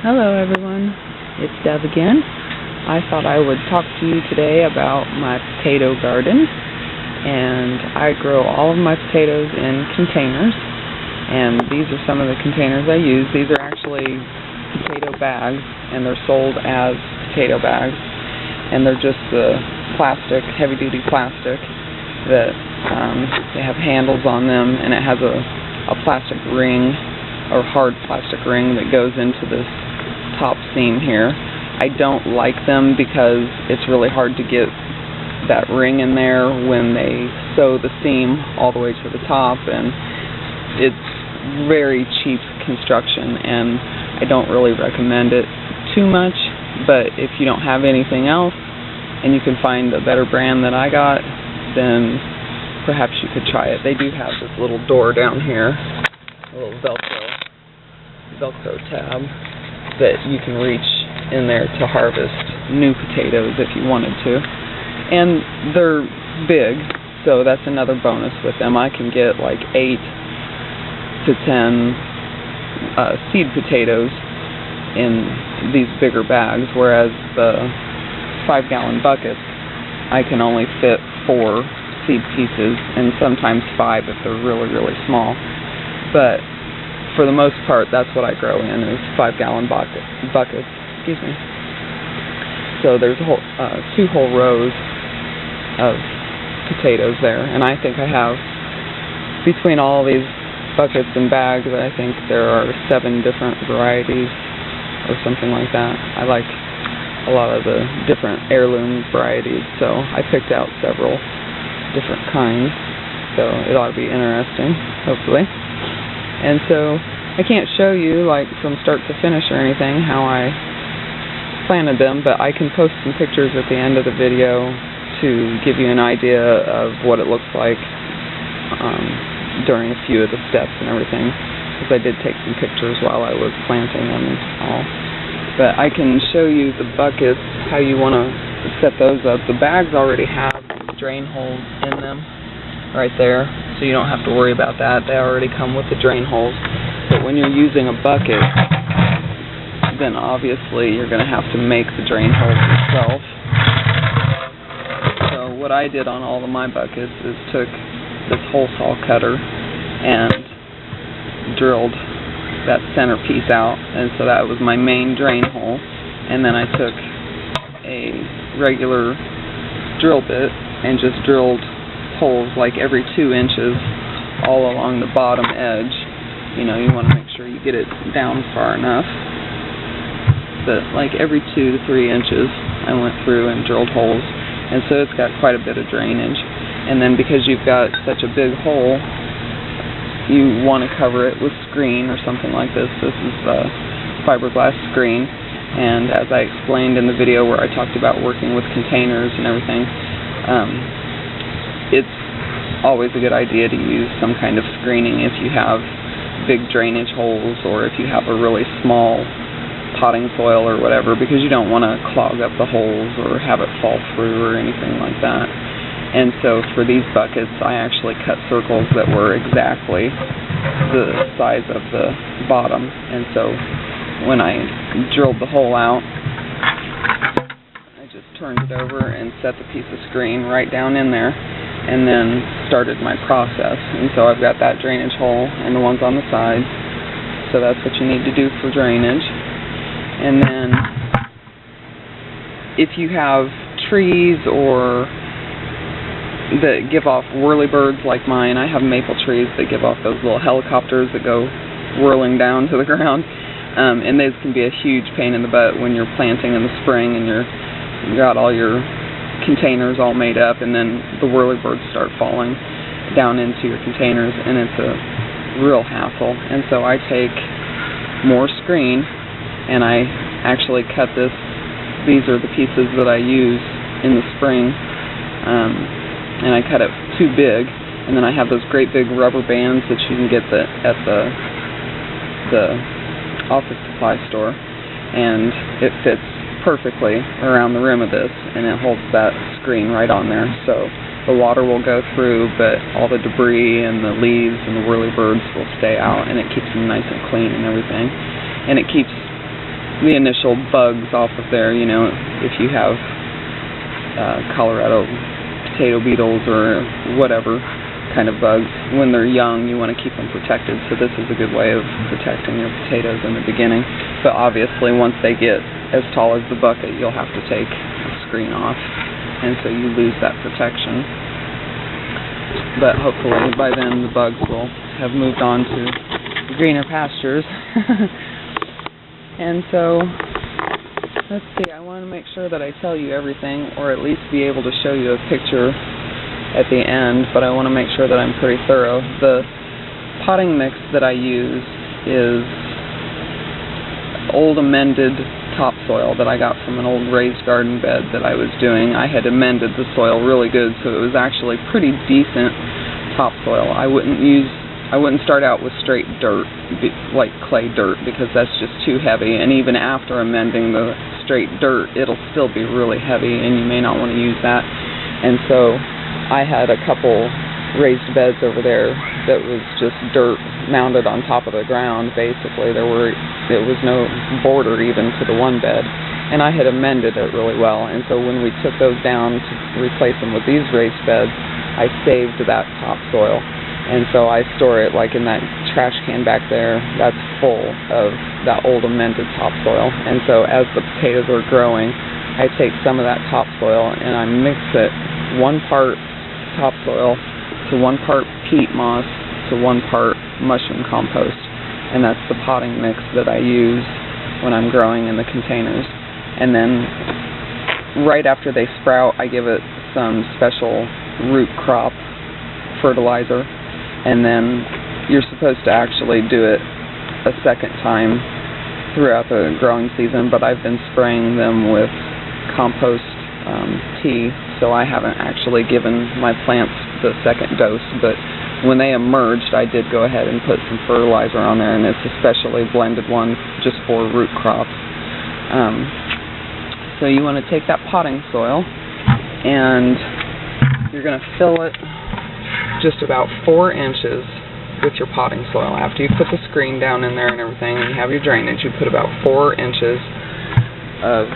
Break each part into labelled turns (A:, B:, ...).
A: Hello everyone, it's Deb again. I thought I would talk to you today about my potato garden. And I grow all of my potatoes in containers, and these are some of the containers I use. These are actually potato bags, and they're sold as potato bags, and they're just the plastic, heavy-duty plastic that they have handles on them, and it has a plastic ring or hard plastic ring that goes into this top seam here. I don't like them because it's really hard to get that ring in there when they sew the seam all the way to the top, and it's very cheap construction, and I don't really recommend it too much. But if you don't have anything else and you can find a better brand than I got, then perhaps you could try it. They do have this little door down here, a little Velcro tab that you can reach in there to harvest new potatoes if you wanted to. And they're big, so that's another bonus with them. I can get like 8 to 10 seed potatoes in these bigger bags, whereas the 5-gallon buckets, I can only fit 4 seed pieces, and sometimes 5 if they're really, really small. But for the most part, that's what I grow in, is 5-gallon buckets. Excuse me. So there's 2 whole rows of potatoes there, and I think I have, between all these buckets and bags, I think there are 7 different varieties or something like that. I like a lot of the different heirloom varieties, so I picked out several different kinds, so it ought to be interesting, hopefully. And so I can't show you like from start to finish or anything how I planted them, but I can post some pictures at the end of the video to give you an idea of what it looks like during a few of the steps and everything, because I did take some pictures while I was planting them and all. But I can show you the buckets, how you want to set those up. The bags already have drain holes in them right there, so you don't have to worry about that. They already come with the drain holes. But when you're using a bucket, then obviously you're going to have to make the drain holes yourself. So what I did on all of my buckets is took this hole saw cutter and drilled that center piece out, and so that was my main drain hole. And then I took a regular drill bit and just drilled holes like every 2 inches all along the bottom edge. You know, you want to make sure you get it down far enough. But like every 2 to 3 inches I went through and drilled holes, and so it's got quite a bit of drainage. And then because you've got such a big hole, you want to cover it with screen or something like this. This is fiberglass screen, and as I explained in the video where I talked about working with containers and everything, it's always a good idea to use some kind of screening if you have big drainage holes, or if you have a really small potting soil or whatever, because you don't want to clog up the holes or have it fall through or anything like that. And so for these buckets, I actually cut circles that were exactly the size of the bottom. And so when I drilled the hole out, I just turned it over and set the piece of screen right down in there, and then started my process. And so I've got that drainage hole and the ones on the sides. So that's what you need to do for drainage. And then if you have trees or that give off whirlybirds like mine, I have maple trees that give off those little helicopters that go whirling down to the ground. And those can be a huge pain in the butt when you're planting in the spring and you got all your containers all made up, and then the whirlybirds start falling down into your containers, and it's a real hassle. And so I take more screen, and I actually cut this. These are the pieces that I use in the spring, and I cut it too big, and then I have those great big rubber bands that you can get at the office supply store, and it fits perfectly around the rim of this, and it holds that screen right on there. So the water will go through, but all the debris and the leaves and the whirlybirds will stay out, and it keeps them nice and clean and everything. And it keeps the initial bugs off of there. You know, if you have Colorado potato beetles or whatever kind of bugs, when they're young you want to keep them protected, so this is a good way of protecting your potatoes in the beginning. But obviously once they get as tall as the bucket, you'll have to take the screen off, and so you lose that protection. But hopefully by then the bugs will have moved on to greener pastures. And so let's see, I want to make sure that I tell you everything, or at least be able to show you a picture at the end, but I want to make sure that I'm pretty thorough. The potting mix that I use is old amended topsoil that I got from an old raised garden bed that I was doing. I had amended the soil really good, so it was actually pretty decent topsoil. I wouldn't start out with straight dirt, like clay dirt, because that's just too heavy, and even after amending the straight dirt, it'll still be really heavy, and you may not want to use that. And so I had a couple raised beds over there that was just dirt mounded on top of the ground, basically. There was no border even to the one bed, and I had amended it really well. And so when we took those down to replace them with these raised beds, I saved that topsoil. And so I store it like in that trash can back there. That's full of that old amended topsoil. And so as the potatoes are growing, I take some of that topsoil and I mix it 1 part topsoil to 1 part peat moss to 1 part mushroom compost. And that's the potting mix that I use when I'm growing in the containers. And then right after they sprout, I give it some special root crop fertilizer. And then you're supposed to actually do it a second time throughout the growing season, but I've been spraying them with compost tea, so I haven't actually given my plants the second dose. But when they emerged, I did go ahead and put some fertilizer on there, and it's a specially blended one just for root crops. So you want to take that potting soil and you're going to fill it just about 4 inches with your potting soil. After you put the screen down in there and everything, and you have your drainage, you put about 4 inches of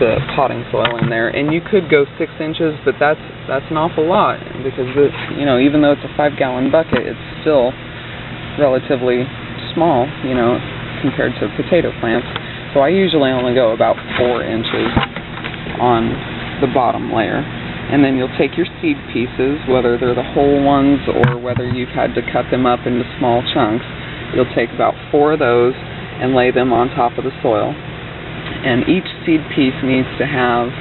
A: the potting soil in there. And you could go 6 inches, but that's an awful lot, because this, you know, even though it's a 5-gallon bucket, it's still relatively small, you know, compared to potato plants. So I usually only go about 4 inches on the bottom layer. And then you'll take your seed pieces, whether they're the whole ones or whether you've had to cut them up into small chunks. You'll take about 4 of those and lay them on top of the soil. And each seed piece needs to have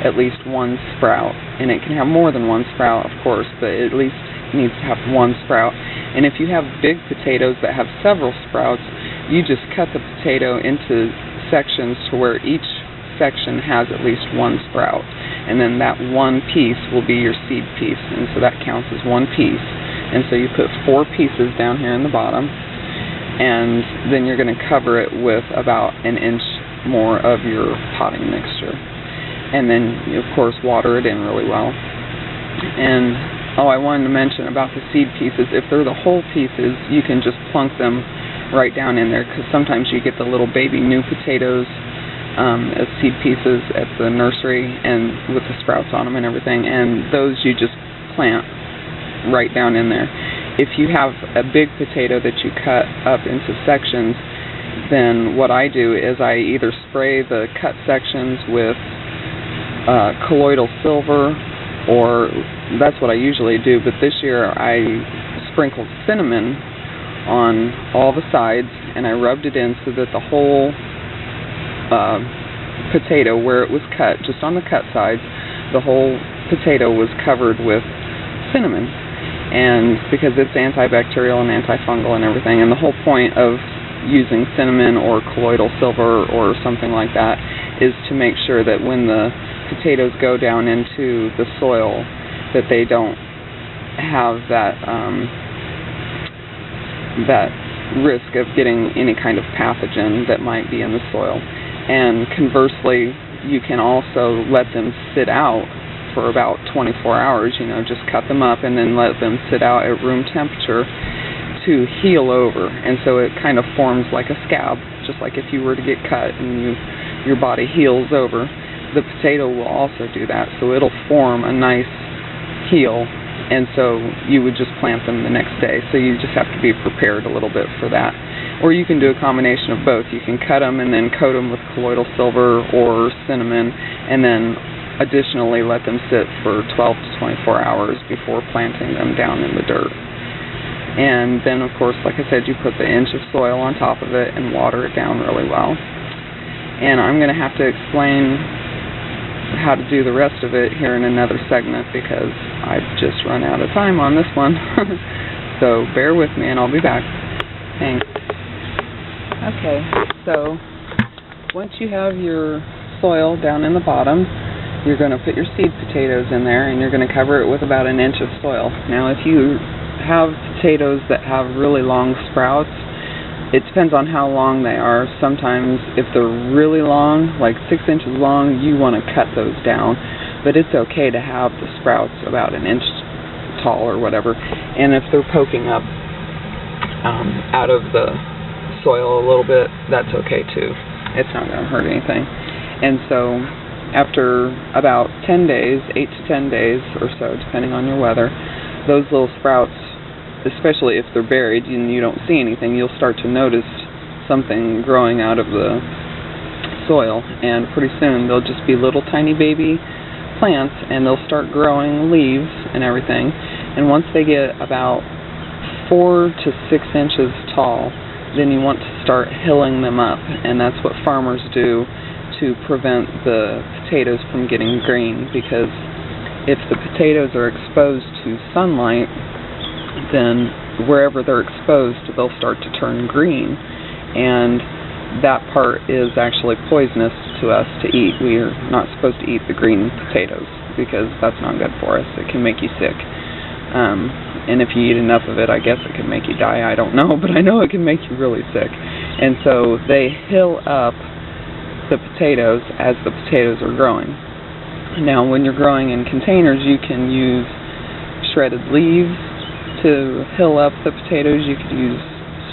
A: at least 1 sprout. And it can have more than 1 sprout, of course, but at least needs to have 1 sprout. And if you have big potatoes that have several sprouts, you just cut the potato into sections to where each section has at least 1 sprout. And then that 1 piece will be your seed piece, and so that counts as 1 piece. And so you put 4 pieces down here in the bottom, and then you're going to cover it with about 1 inch more of your potting mixture. And then you, of course, water it in really well. And I wanted to mention about the seed pieces. If they're the whole pieces, you can just plunk them right down in there, because sometimes you get the little baby new potatoes as seed pieces at the nursery, and with the sprouts on them and everything, and those you just plant right down in there. If you have a big potato that you cut up into sections, then what I do is I either spray the cut sections with colloidal silver, or that's what I usually do, but this year I sprinkled cinnamon on all the sides, and I rubbed it in so that the whole potato, where it was cut, just on the cut sides, the whole potato was covered with cinnamon. And because it's antibacterial and antifungal and everything, and the whole point of using cinnamon or colloidal silver or something like that is to make sure that when the potatoes go down into the soil, that they don't have that that risk of getting any kind of pathogen that might be in the soil. And conversely, you can also let them sit out for about 24 hours, you know, just cut them up and then let them sit out at room temperature to heal over. And so it kind of forms like a scab just like if you were to get cut and your body heals over. The potato will also do that, so it'll form a nice heel, and so you would just plant them the next day. So you just have to be prepared a little bit for that. Or you can do a combination of both. You can cut them and then coat them with colloidal silver or cinnamon, and then additionally let them sit for 12 to 24 hours before planting them down in the dirt. And then, of course, like I said, you put the inch of soil on top of it and water it down really well. And I'm going to have to explain how to do the rest of it here in another segment because I've just run out of time on this one. So bear with me and I'll be back. Thanks. Okay, so once you have your soil down in the bottom, you're going to put your seed potatoes in there and you're going to cover it with about an inch of soil. Now if you have potatoes that have really long sprouts, it depends on how long they are. Sometimes if they're really long, like 6 inches long, you want to cut those down. But it's okay to have the sprouts about an inch tall or whatever. And if they're poking up out of the soil a little bit, that's okay too. It's not going to hurt anything. And so after about 10 days, 8 to 10 days or so, depending on your weather, those little sprouts, especially if they're buried and you don't see anything, you'll start to notice something growing out of the soil, and pretty soon they'll just be little tiny baby plants and they'll start growing leaves and everything. And once they get about 4 to 6 inches tall, then you want to start hilling them up, and that's what farmers do to prevent the potatoes from getting green, because if the potatoes are exposed to sunlight, then wherever they're exposed, they'll start to turn green, and that part is actually poisonous to us to eat. We are not supposed to eat the green potatoes because that's not good for us. It can make you sick. And if you eat enough of it, I guess it can make you die. I don't know, but I know it can make you really sick. And so they hill up the potatoes as the potatoes are growing. Now, when you're growing in containers, you can use shredded leaves to hill up the potatoes. You could use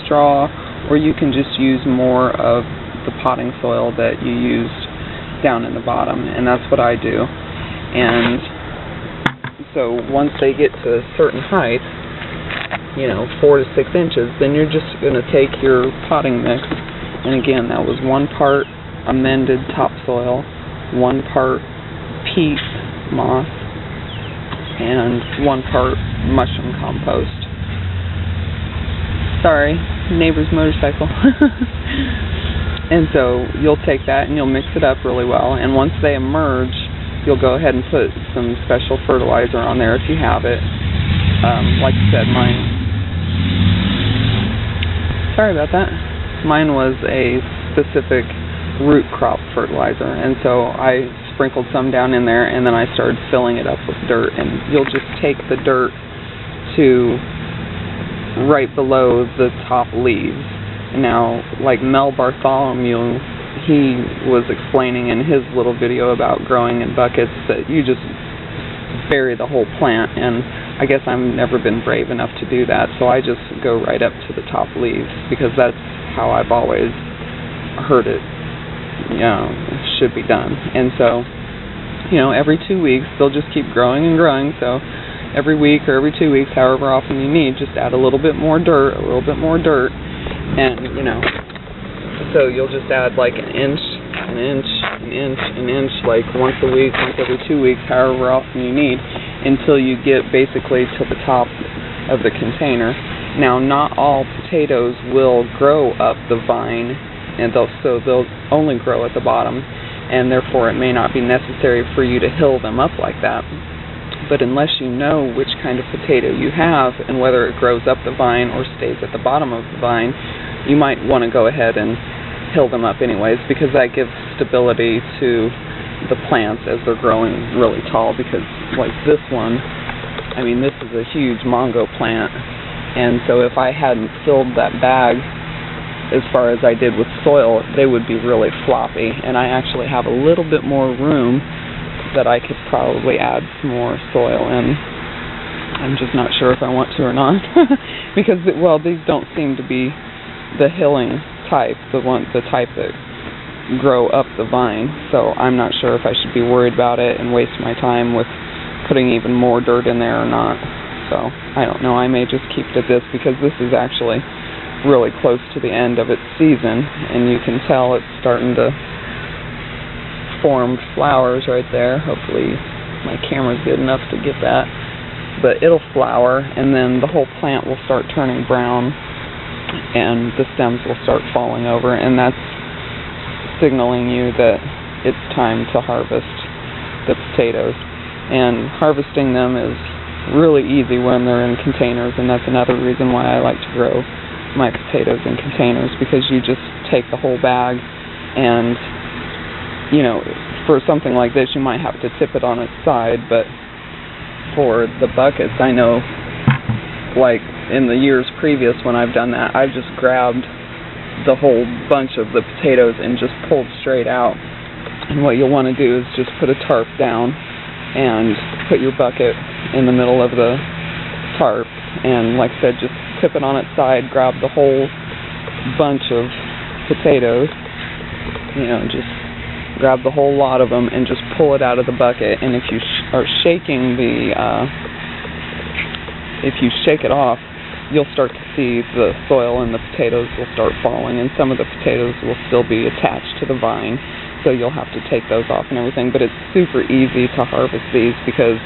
A: straw, or you can just use more of the potting soil that you used down in the bottom, and that's what I do. And so once they get to a certain height, 4 to 6 inches, then you're just going to take your potting mix, and again, that was 1 part amended topsoil, 1 part peat moss, and 1 part mushroom compost. Sorry, neighbor's motorcycle. And so you'll take that and you'll mix it up really well, and once they emerge, you'll go ahead and put some special fertilizer on there if you have it. Like I said, sorry about that. Mine was a specific root crop fertilizer, and so I sprinkled some down in there, and then I started filling it up with dirt, and you'll just take the dirt to right below the top leaves. Now, like Mel Bartholomew, he was explaining in his little video about growing in buckets that you just bury the whole plant, and I guess I've never been brave enough to do that, so I just go right up to the top leaves, because that's how I've always heard it, should be done. And so, every 2 weeks, they'll just keep growing and growing, so every week or every 2 weeks, however often you need, just add a little bit more dirt, and, so you'll just add like an inch, like once a week, once every 2 weeks, however often you need, until you get basically to the top of the container. Now, not all potatoes will grow up the vine, and they'll only grow at the bottom, and therefore it may not be necessary for you to hill them up like that. But unless you know which kind of potato you have and whether it grows up the vine or stays at the bottom of the vine, you might want to go ahead and hill them up anyways, because that gives stability to the plants as they're growing really tall. Because like this one, this is a huge mango plant, and so if I hadn't filled that bag as far as I did with soil, they would be really floppy, and I actually have a little bit more room that I could probably add some more soil in. I'm just not sure if I want to or not, because these don't seem to be the hilling type, the type that grow up the vine. So I'm not sure if I should be worried about it and waste my time with putting even more dirt in there or not. So I don't know. I may just keep it at this because this is actually really close to the end of its season, and you can tell it's starting to form flowers right there. Hopefully my camera's good enough to get that. But it'll flower, and then the whole plant will start turning brown, and the stems will start falling over, and that's signaling you that it's time to harvest the potatoes. And harvesting them is really easy when they're in containers, and that's another reason why I like to grow my potatoes in containers, because you just take the whole bag, and you know, for something like this you might have to tip it on its side, but for the buckets, I know, like in the years previous when I've done that, I've just grabbed the whole bunch of the potatoes and just pulled straight out. And what you'll want to do is just put a tarp down and put your bucket in the middle of the tarp, and like I said, just tip it on its side, grab the whole bunch of potatoes, you know, just grab the whole lot of them and just pull it out of the bucket. And if you are shaking if you shake it off, you'll start to see the soil and the potatoes will start falling, and some of the potatoes will still be attached to the vine, so you'll have to take those off and everything. But it's super easy to harvest these because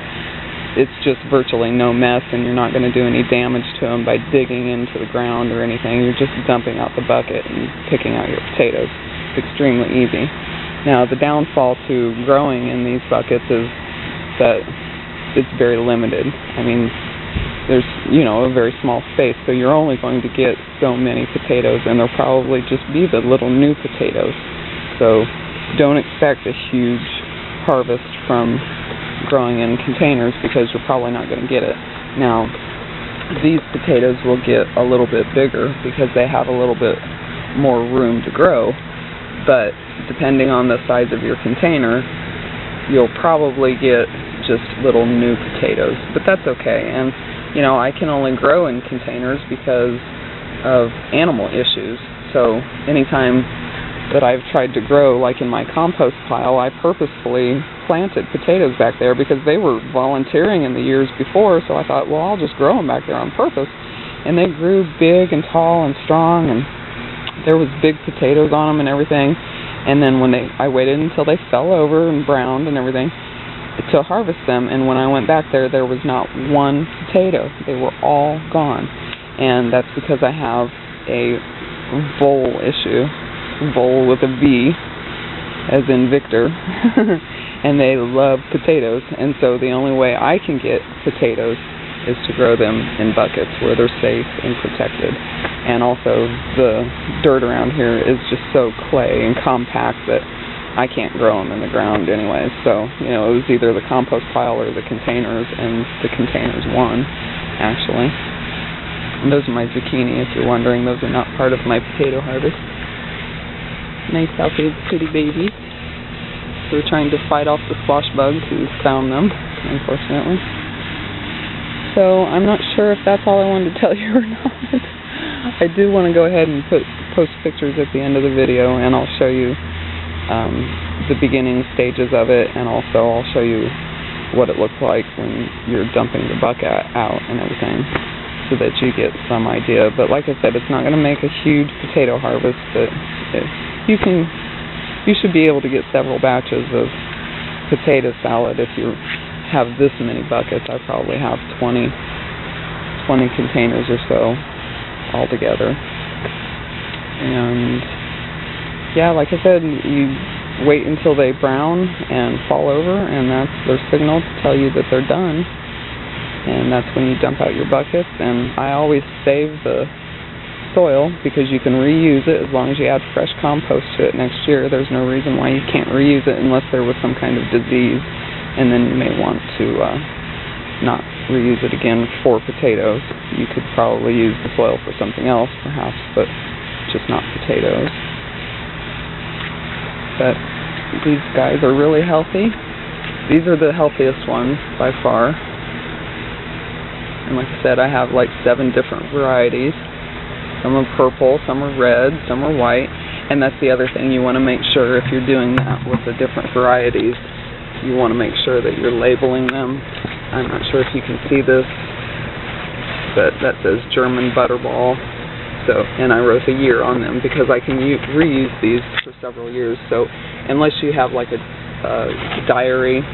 A: it's just virtually no mess, and you're not going to do any damage to them by digging into the ground or anything. You're just dumping out the bucket and picking out your potatoes. It's extremely easy. Now, the downfall to growing in these buckets is that it's very limited. I mean, there's, you know, a very small space, so you're only going to get so many potatoes, and they'll probably just be the little new potatoes. So don't expect a huge harvest from growing in containers, because you're probably not going to get it. Now, these potatoes will get a little bit bigger because they have a little bit more room to grow, but depending on the size of your container, you'll probably get just little new potatoes, but that's okay. And you know, I can only grow in containers because of animal issues. So anytime that I've tried to grow, like in my compost pile, I purposefully planted potatoes back there because they were volunteering in the years before, so I thought, well, I'll just grow them back there on purpose. And they grew big and tall and strong, and there was big potatoes on them and everything. And then when I waited until they fell over and browned and everything to harvest them, and when I went back there, there was not one potato. They were all gone. And that's because I have a vole issue. Vole with a V, as in Victor. And they love potatoes, and so the only way I can get potatoes is to grow them in buckets where they're safe and protected. And also the dirt around here is just so clay and compact that I can't grow them in the ground anyway. So, you know, it was either the compost pile or the containers, and the containers won, actually. And those are my zucchini, if you're wondering. Those are not part of my potato harvest. Nice, healthy, pretty babies. So we're trying to fight off the squash bugs who found them, unfortunately. So I'm not sure if that's all I wanted to tell you or not. I do want to go ahead and post pictures at the end of the video, and I'll show you the beginning stages of it, and also I'll show you what it looks like when you're dumping the bucket out and everything, so that you get some idea. But like I said, it's not going to make a huge potato harvest, but you should be able to get several batches of potato salad if you have this many buckets. I probably have 20 containers or so altogether. And yeah, like I said, you wait until they brown and fall over, and that's their signal to tell you that they're done. And that's when you dump out your buckets. And I always save the soil because you can reuse it as long as you add fresh compost to it next year. There's no reason why you can't reuse it unless there was some kind of disease, and then you may want to not reuse it again for potatoes. You could probably use the soil for something else perhaps, but just not potatoes. But these guys are really healthy. These are the healthiest ones by far. And like I said, I have like 7 different varieties. Some are purple, some are red, some are white. And that's the other thing, you want to make sure if you're doing that with the different varieties, you want to make sure that you're labeling them. I'm not sure if you can see this, but that says German Butterball. So, and I wrote the year on them because I can reuse these for several years. So unless you have like a diary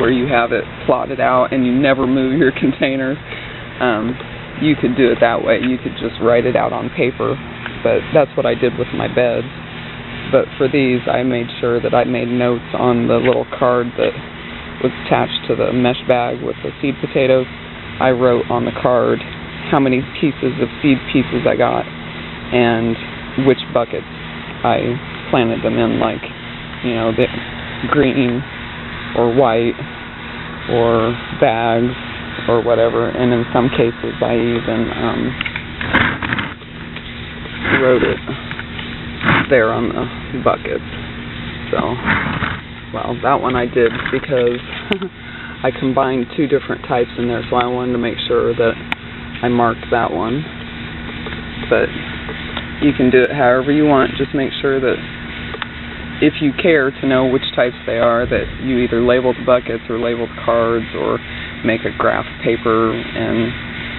A: where you have it plotted out and you never move your containers, you could do it that way. You could just write it out on paper, but that's what I did with my beds. But for these, I made sure that I made notes on the little card that was attached to the mesh bag with the seed potatoes. I wrote on the card how many pieces of seed pieces I got and which buckets I planted them in, like, you know, the green or white or bags or whatever. And in some cases I even wrote it there on the buckets. So, well, that one I did because I combined two different types in there, so I wanted to make sure that I marked that one. But you can do it however you want. Just make sure that if you care to know which types they are, that you either label the buckets or label the cards or make a graph paper and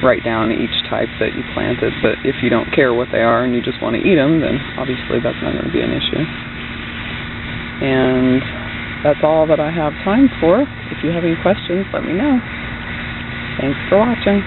A: write down each type that you planted. But if you don't care what they are and you just want to eat them, then obviously that's not going to be an issue. And that's all that I have time for. If you have any questions, let me know. Thanks for watching.